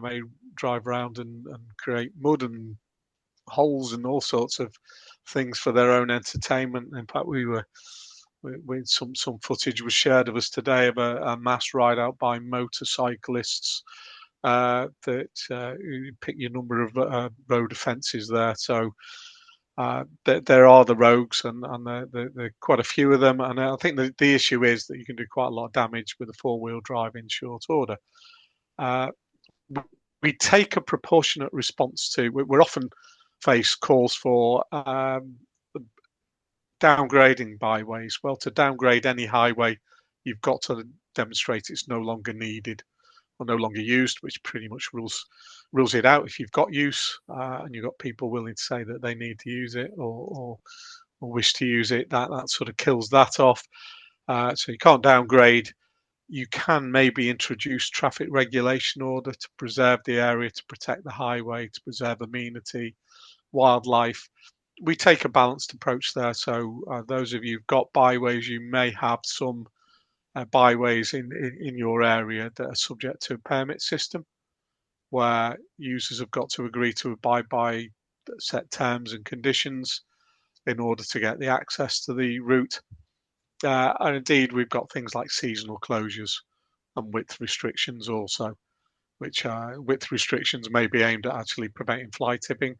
may drive around and create mud and holes and all sorts of things for their own entertainment. In fact, some footage was shared of us today of a mass ride out by motorcyclists that you pick your number of road offences there. So there are the rogues, and there are quite a few of them. And I think the issue is that you can do quite a lot of damage with a four-wheel drive in short order. We take a proportionate response to. We're often face calls for downgrading byways. Well, to downgrade any highway, you've got to demonstrate it's no longer needed or no longer used, which pretty much rules it out. If you've got use and you've got people willing to say that they need to use it or wish to use it, that sort of kills that off. So you can't downgrade. You can maybe introduce traffic regulation order to preserve the area, to protect the highway, to preserve amenity, wildlife. We take a balanced approach there. So those of you who've got byways, you may have some byways in your area that are subject to a permit system, where users have got to agree to abide by set terms and conditions in order to get the access to the route. And indeed, we've got things like seasonal closures and width restrictions also, which width restrictions may be aimed at actually preventing fly tipping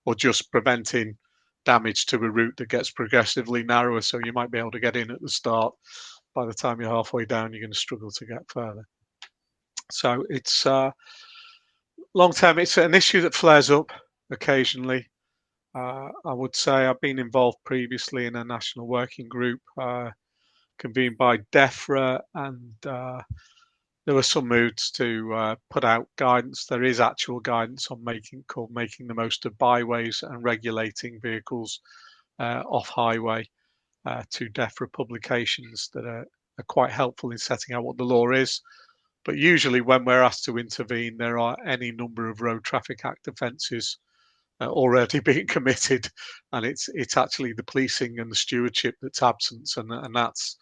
or just preventing damage to a route that gets progressively narrower. So you might be able to get in at the start. By the time you're halfway down, you're going to struggle to get further. So it's long term, it's an issue that flares up occasionally. I would say I've been involved previously in a national working group convened by DEFRA, and there were some moods to put out guidance. There is actual guidance on making the most of byways and regulating vehicles off highway to DEFRA publications that are quite helpful in setting out what the law is. But usually when we're asked to intervene, there are any number of Road Traffic Act offences already being committed, and it's actually the policing and the stewardship that's absent, and that's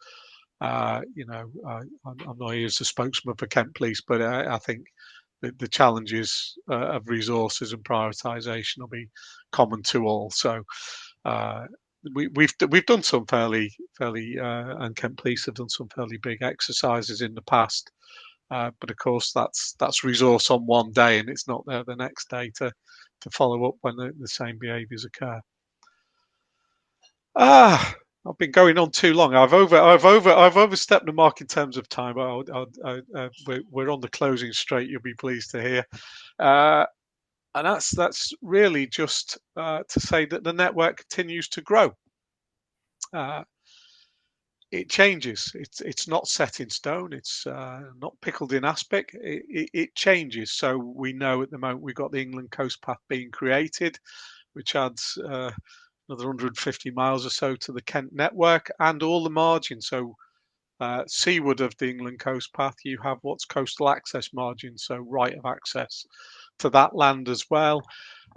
I'm not here as a spokesman for Kent Police, but I think the challenges of resources and prioritisation will be common to all. So we've done some fairly and Kent Police have done some fairly big exercises in the past, but of course that's resource on one day, and it's not there the next day to follow up when the same behaviours occur. I've been going on too long. I've overstepped the mark in terms of time. We're on the closing straight. You'll be pleased to hear, and that's really just to say that the network continues to grow. It changes. It's not set in stone. It's not pickled in aspic. It changes. So we know at the moment we've got the England Coast Path being created, which adds another 150 miles or so to the Kent network, and all the margin. So seaward of the England Coast Path, you have what's coastal access margin, so right of access to that land as well.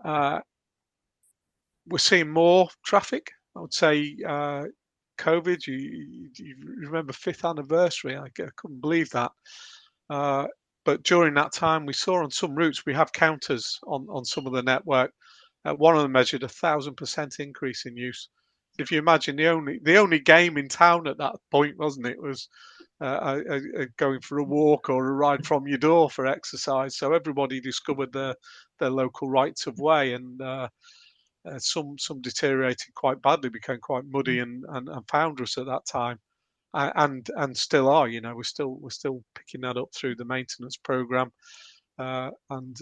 We're seeing more traffic. I would say COVID, you remember 5th anniversary, I couldn't believe that. But during that time, we saw on some routes, we have counters on some of the network. One of them measured 1,000% increase in use if you imagine, the only game in town at that point, wasn't it, was going for a walk or a ride from your door for exercise. So everybody discovered their local rights of way, and some deteriorated quite badly, became quite muddy and founderous at that time, and still are. You know, we're still picking that up through the maintenance program. And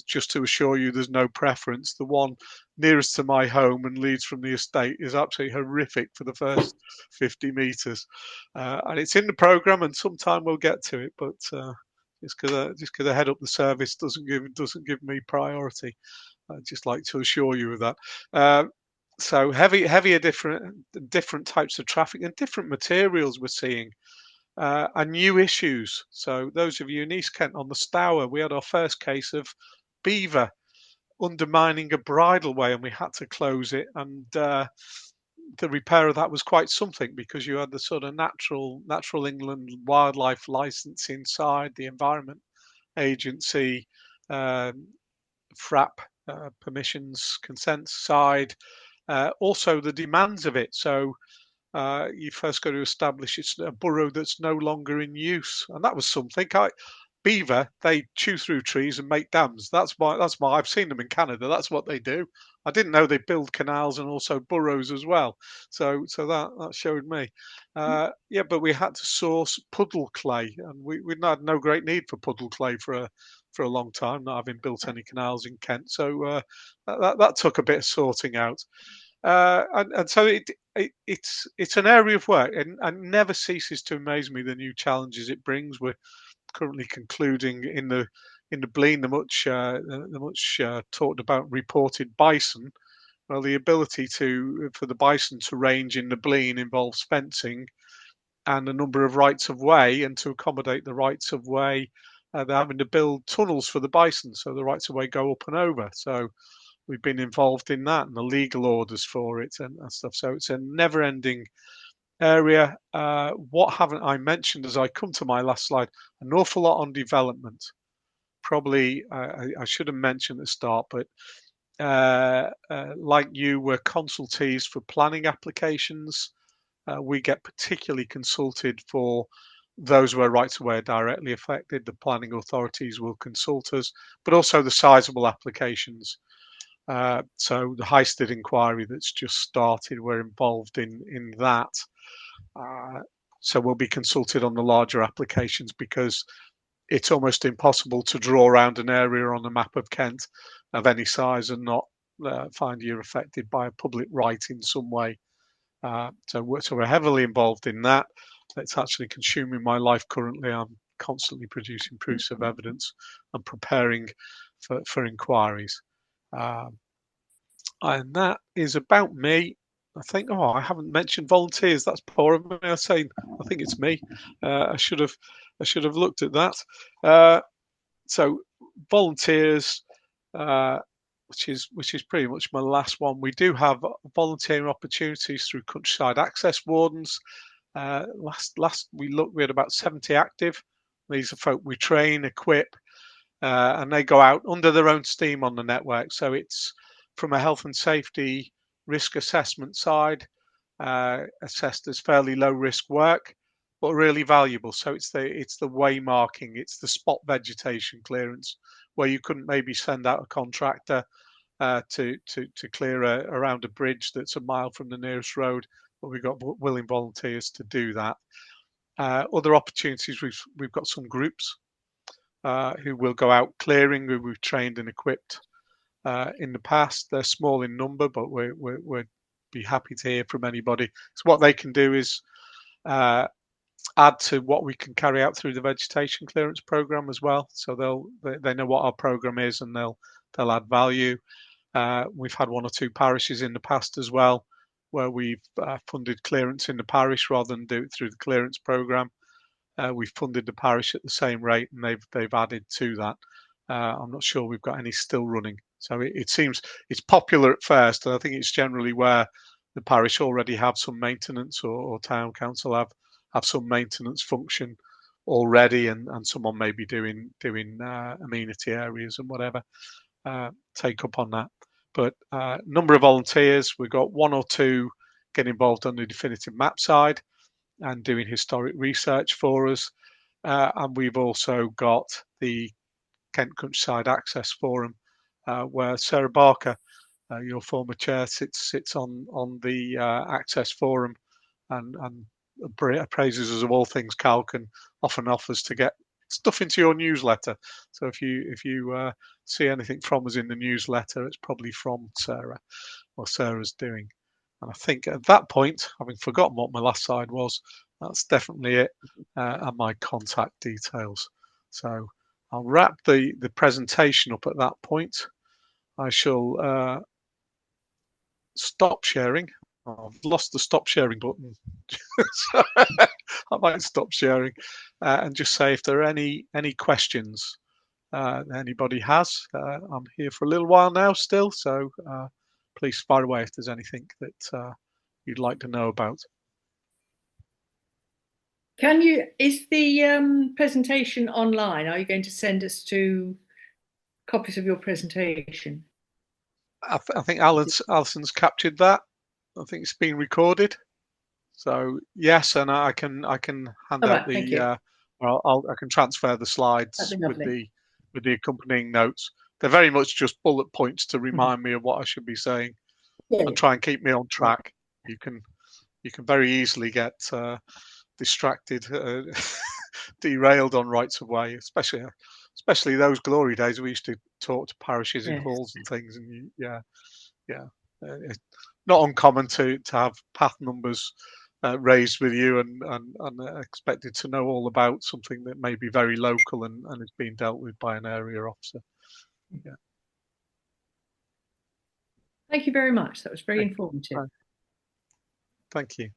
just to assure you, there's no preference. The one nearest to my home and leads from the estate is absolutely horrific for the first 50 meters, and it's in the program, and sometime we'll get to it. But just because I head up the service doesn't give me priority. I'd just like to assure you of that. So heavier, different types of traffic and different materials we're seeing. And new issues. So those of you in East Kent on the Stour, we had our first case of beaver undermining a bridleway, and we had to close it. And the repair of that was quite something, because you had the sort of Natural England wildlife licence inside, the Environment Agency, FRAP permissions, consents side, also the demands of it. So you first got to establish it's a burrow that's no longer in use, and that was something. Beaver, they chew through trees and make dams. That's my. I've seen them in Canada. That's what they do. I didn't know they build canals and also burrows as well. So that showed me. Yeah, but we had to source puddle clay, and we had no great need for puddle clay for a long time, not having built any canals in Kent. So that took a bit of sorting out. And so it's an area of work, and never ceases to amaze me the new challenges it brings. We're currently concluding in the Blean the much talked about reported bison. Well, the ability for the bison to range in the Blean involves fencing and a number of rights of way, and to accommodate the rights of way, they're having to build tunnels for the bison, so the rights of way go up and over. So we've been involved in that and the legal orders for it and stuff. So it's a never-ending area. What haven't I mentioned as I come to my last slide? An awful lot on development. Probably I should have mentioned at the start, but like you, we're consultees for planning applications. We get particularly consulted for those where rights of way are directly affected. The planning authorities will consult us, but also the sizable applications. So the Highstead inquiry that's just started, we're involved in that. So we'll be consulted on the larger applications, because it's almost impossible to draw around an area on the map of Kent of any size and not find you're affected by a public right in some way. So we're heavily involved in that. It's actually consuming my life currently. I'm constantly producing proofs of evidence and preparing for inquiries. And that is about me. I think. Oh, I haven't mentioned volunteers. That's poor of me. I think it's me. I should have looked at that. So volunteers, which is pretty much my last one. We do have volunteering opportunities through Countryside Access Wardens. Last we looked, we had about 70 active. These are folk we train, equip, and they go out under their own steam on the network. So it's from a health and safety risk assessment side, assessed as fairly low risk work, but really valuable. So it's the way marking, it's the spot vegetation clearance, where you couldn't maybe send out a contractor to clear around a bridge that's a mile from the nearest road, but we've got willing volunteers to do that. Other opportunities, we've got some groups who will go out clearing, who we've trained and equipped in the past. They're small in number, but we'd be happy to hear from anybody. So what they can do is add to what we can carry out through the vegetation clearance program as well. So they know what our program is, and they'll add value. We've had one or two parishes in the past as well, where we've funded clearance in the parish rather than do it through the clearance program. We've funded the parish at the same rate, and they've added to that. I'm not sure we've got any still running. So it seems it's popular at first, and I think it's generally where the parish already have some maintenance, or town council have some maintenance function already, and someone may be doing amenity areas and whatever, take up on that. But number of volunteers, we've got one or two getting involved on the definitive map side and doing historic research for us. And we've also got the Kent Countryside Access Forum, where Sarah Barker, your former chair, sits on the Access Forum and appraises us of all things calc, and often offers to get stuff into your newsletter. So if you see anything from us in the newsletter, it's probably from Sarah or Sarah's doing. And I think at that point, having forgotten what my last slide was, that's definitely it, and my contact details. So I'll wrap the presentation up at that point. I shall stop sharing. I've lost the stop sharing button. So I might stop sharing and just say if there are any questions anybody has. I'm here for a little while now still, so please fire away if there's anything that you'd like to know about. Is the presentation online? Are you going to send us to copies of your presentation? I think Alison's captured that. I think it's been recorded. So yes, and I can hand out the I can transfer the slides with the accompanying notes. They're very much just bullet points to remind me of what I should be saying and try and keep me on track. You can very easily get distracted, derailed on rights of way, especially those glory days we used to talk to parishes in halls and things, and it's not uncommon to have path numbers raised with you and expected to know all about something that may be very local and is being dealt with by an area officer. Yeah. Thank you very much. That was very informative. Thank you.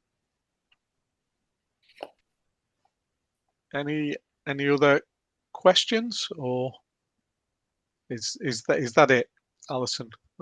Any other questions, or is that it, Alison?